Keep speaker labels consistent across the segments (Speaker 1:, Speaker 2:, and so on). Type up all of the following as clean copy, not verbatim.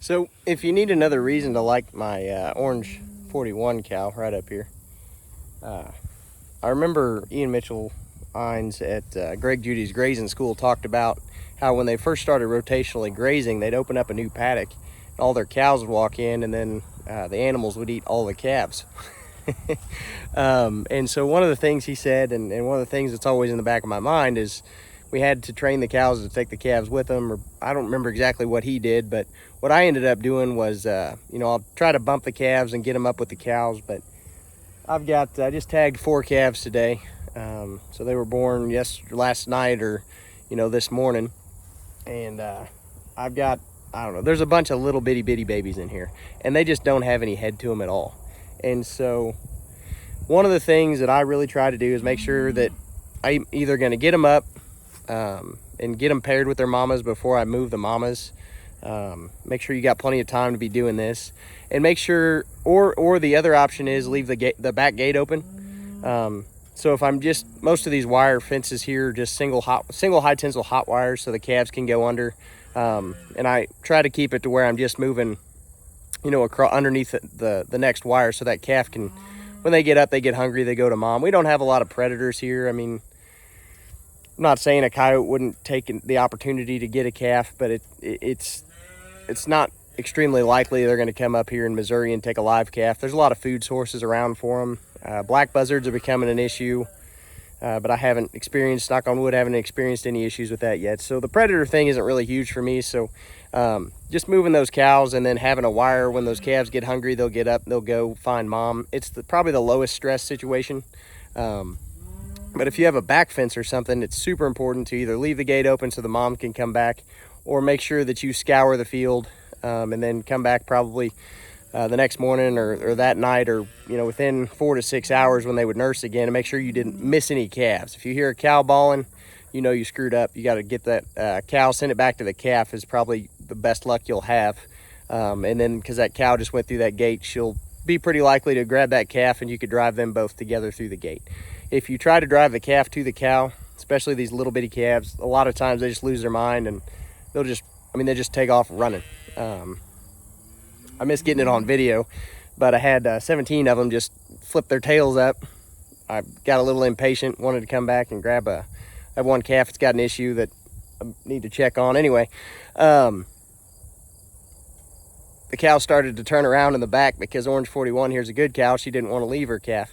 Speaker 1: So if you need another reason to like my orange 41 cow right up here, I remember Ian Mitchell Ines at Greg Judy's grazing school talked about how when they first started rotationally grazing, they'd open up a new paddock and all their cows would walk in, and then the animals would eat all the calves. And so one of the things he said, and one of the things that's always in the back of my mind, is we had to train the cows to take the calves with them, or I don't remember exactly what he did, but what I ended up doing was, I'll try to bump the calves and get them up with the cows, but I just tagged 4 calves today. So they were born last night or, this morning. And I've got, I don't know, there's a bunch of little bitty babies in here, and they just don't have any head to them at all. And so one of the things that I really try to do is make sure that I'm either going to get them up and get them paired with their mamas before I move the mamas. Make sure you got plenty of time to be doing this, and make sure, or the other option is leave the back gate open. So if I'm most of these wire fences here are just single high tensile hot wires, so the calves can go under. And I try to keep it to where I'm just moving, across underneath the next wire, so that calf can, when they get up, they get hungry, they go to mom. We don't have a lot of predators here. I mean, I'm not saying a coyote wouldn't take the opportunity to get a calf, but it's not extremely likely they're going to come up here in Missouri and take a live calf. There's a lot of food sources around for them. Black buzzards are becoming an issue, but I haven't experienced, knock on wood, haven't experienced any issues with that yet. So the predator thing isn't really huge for me. So just moving those cows and then having a wire, when those calves get hungry, they'll get up, they'll go find mom. It's probably the lowest stress situation. But if you have a back fence or something, it's super important to either leave the gate open so the mom can come back, or make sure that you scour the field and then come back probably the next morning or that night, or within 4 to 6 hours when they would nurse again, and make sure you didn't miss any calves. If you hear a cow bawling, you screwed up. You got to get that cow, send it back to the calf is probably the best luck you'll have. And then because that cow just went through that gate, she'll be pretty likely to grab that calf, and you could drive them both together through the gate. If you try to drive the calf to the cow, especially these little bitty calves, a lot of times they just lose their mind and they just take off running. I miss getting it on video, but I had 17 of them just flip their tails up. I got a little impatient, wanted to come back and grab I have one calf that's got an issue that I need to check on. Anyway, the cow started to turn around in the back because Orange 41 here's a good cow. She didn't want to leave her calf.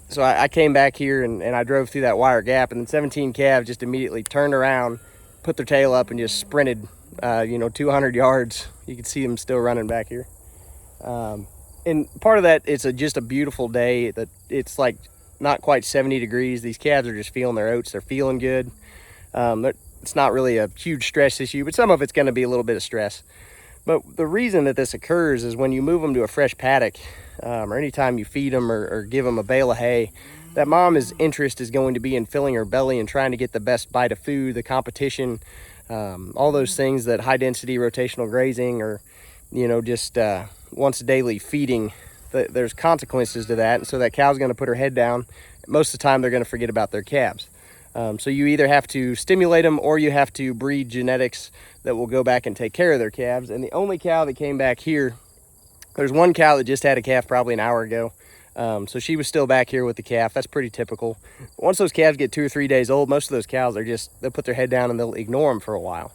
Speaker 1: So I came back here and I drove through that wire gap, and then 17 calves just immediately turned around, put their tail up, and just sprinted 200 yards. You can see them still running back here. And part of that, it's just a beautiful day. That it's like not quite 70 degrees. These calves are just feeling their oats. They're feeling good. It's not really a huge stress issue, but some of it's going to be a little bit of stress. But the reason that this occurs is when you move them to a fresh paddock, or anytime you feed them or give them a bale of hay, that mom's interest is going to be in filling her belly and trying to get the best bite of food, the competition, all those things that high density rotational grazing or, just once daily feeding, there's consequences to that. And so that cow's going to put her head down. Most of the time they're going to forget about their calves. So you either have to stimulate them, or you have to breed genetics that will go back and take care of their calves. And the only cow that came back here, there's one cow that just had a calf probably an hour ago. So she was still back here with the calf. That's pretty typical. Once those calves get 2 or 3 days old, most of those cows they'll put their head down and they'll ignore them for a while.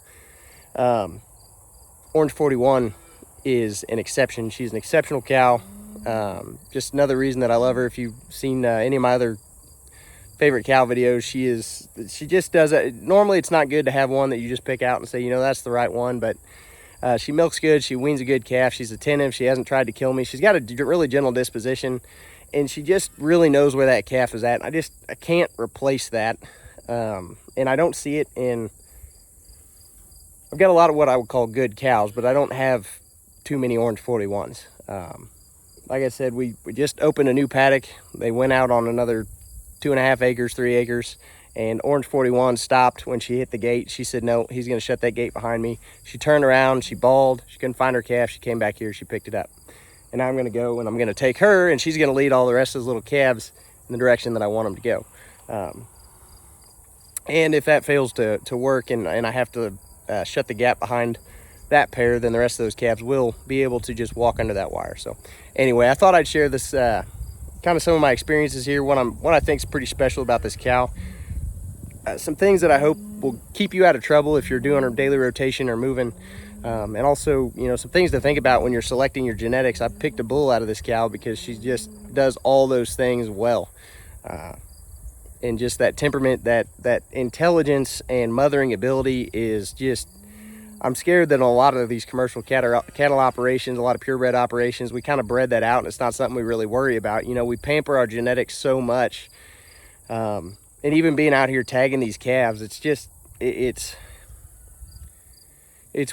Speaker 1: Orange 41 is an exception. She's an exceptional cow. Just another reason that I love her. If you've seen any of my other favorite cow videos, she just does it. Normally it's not good to have one that you just pick out and say, that's the right one, but she milks good. She weans a good calf. She's attentive. She hasn't tried to kill me. She's got a really gentle disposition, and she just really knows where that calf is at. I can't replace that. And I don't see it I've got a lot of what I would call good cows, but I don't have too many Orange 41s. Like I said, we just opened a new paddock. They went out on another 2.5 acres, 3 acres, and Orange 41 stopped when she hit the gate. She said, no, he's going to shut that gate behind me. She turned around, she bawled, she couldn't find her calf. She came back here, she picked it up. And now I'm going to go and I'm going to take her, and she's going to lead all the rest of those little calves in the direction that I want them to go. And if that fails to work and I have to shut the gap behind that pair, then the rest of those calves will be able to just walk under that wire. So anyway, I thought I'd share this kind of some of my experiences here, what I think is pretty special about this cow. Some things that I hope will keep you out of trouble if you're doing a daily rotation or moving. And also, you know, some things to think about when you're selecting your genetics. I picked a bull out of this cow because she just does all those things well. And just that temperament, that intelligence and mothering ability is just, I'm scared that in a lot of these commercial cattle operations, a lot of purebred operations, we kind of bred that out, and it's not something we really worry about. You know, we pamper our genetics so much. And even being out here tagging these calves, it's just, it's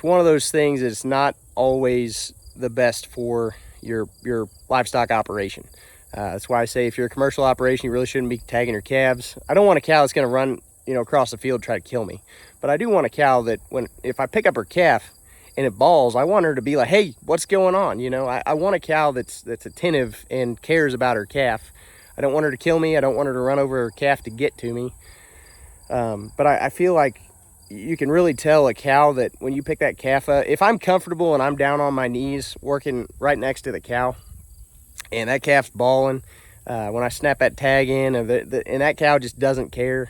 Speaker 1: one of those things that's not always the best for your livestock operation. That's why I say if you're a commercial operation, you really shouldn't be tagging your calves. I don't want a cow that's going to run, you know, across the field, try to kill me. But I do want a cow that if I pick up her calf and it balls, I want her to be like, hey, what's going on? You know, I want a cow that's attentive and cares about her calf. I don't want her to kill me. I don't want her to run over her calf to get to me. But I feel like you can really tell a cow that when you pick that calf up, if I'm comfortable and I'm down on my knees working right next to the cow and that calf's bawling, when I snap that tag in and that cow just doesn't care,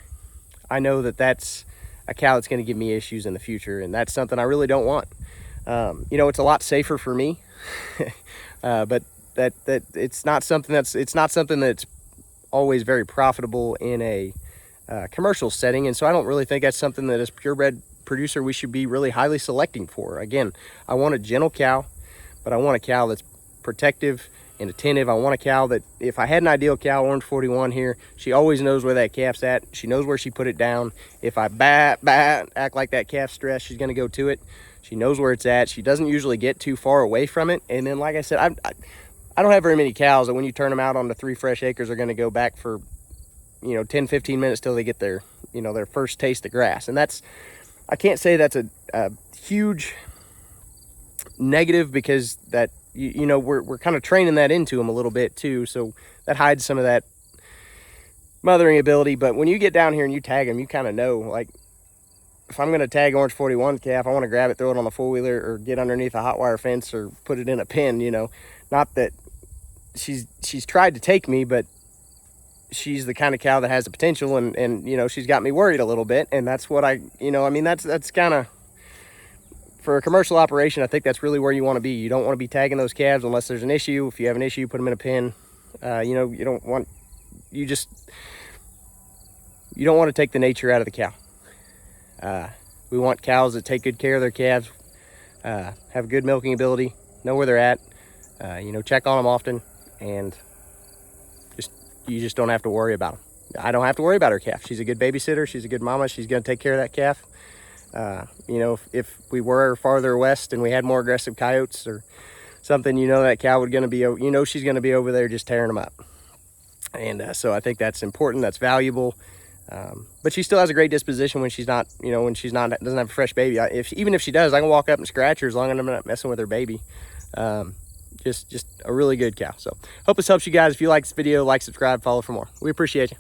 Speaker 1: I know that that's a cow that's going to give me issues in the future, and that's something I really don't want. You know, it's a lot safer for me, but that it's not something that's always very profitable in a commercial setting. And so I don't really think that's something that as purebred producer we should be really highly selecting for. Again, I want a gentle cow, but I want a cow that's protective and attentive. I want a cow that, if I had an ideal cow, Orange 41 here, she always knows where that calf's at. She knows where she put it down. If I act like that calf's stressed, she's going to go to it. She knows where it's at. She doesn't usually get too far away from it. And then, like I said, I don't have very many cows that when you turn them out onto 3 fresh acres are going to go back for, you know, 10-15 minutes till they get their, you know, their first taste of grass. And that's, I can't say that's a huge negative, because that, you know, we're kind of training that into them a little bit too, so that hides some of that mothering ability. But when you get down here and you tag them, you kind of know, like, if I'm going to tag Orange 41 calf, I want to grab it, throw it on the four-wheeler, or get underneath a hot wire fence, or put it in a pen. You know, not that she's tried to take me, but she's the kind of cow that has the potential, and you know, she's got me worried a little bit. And that's what that's kind of, for a commercial operation, I think that's really where you want to be. You don't want to be tagging those calves unless there's an issue. If you have an issue, put them in a pen. You know, you don't want to take the nature out of the cow. We want cows that take good care of their calves, have good milking ability, know where they're at, you know, check on them often, and you just don't have to worry about them. I don't have to worry about her calf. She's a good babysitter. She's a good mama. She's going to take care of that calf. You know, if we were farther west and we had more aggressive coyotes or something, you know, that cow would she's going to be over there just tearing them up. And so I think that's important. That's valuable. But she still has a great disposition when she's not, you know, doesn't have a fresh baby. Even if she does, I can walk up and scratch her as long as I'm not messing with her baby. Just a really good cow. So hope this helps you guys. If you like this video, like, subscribe, follow for more. We appreciate you.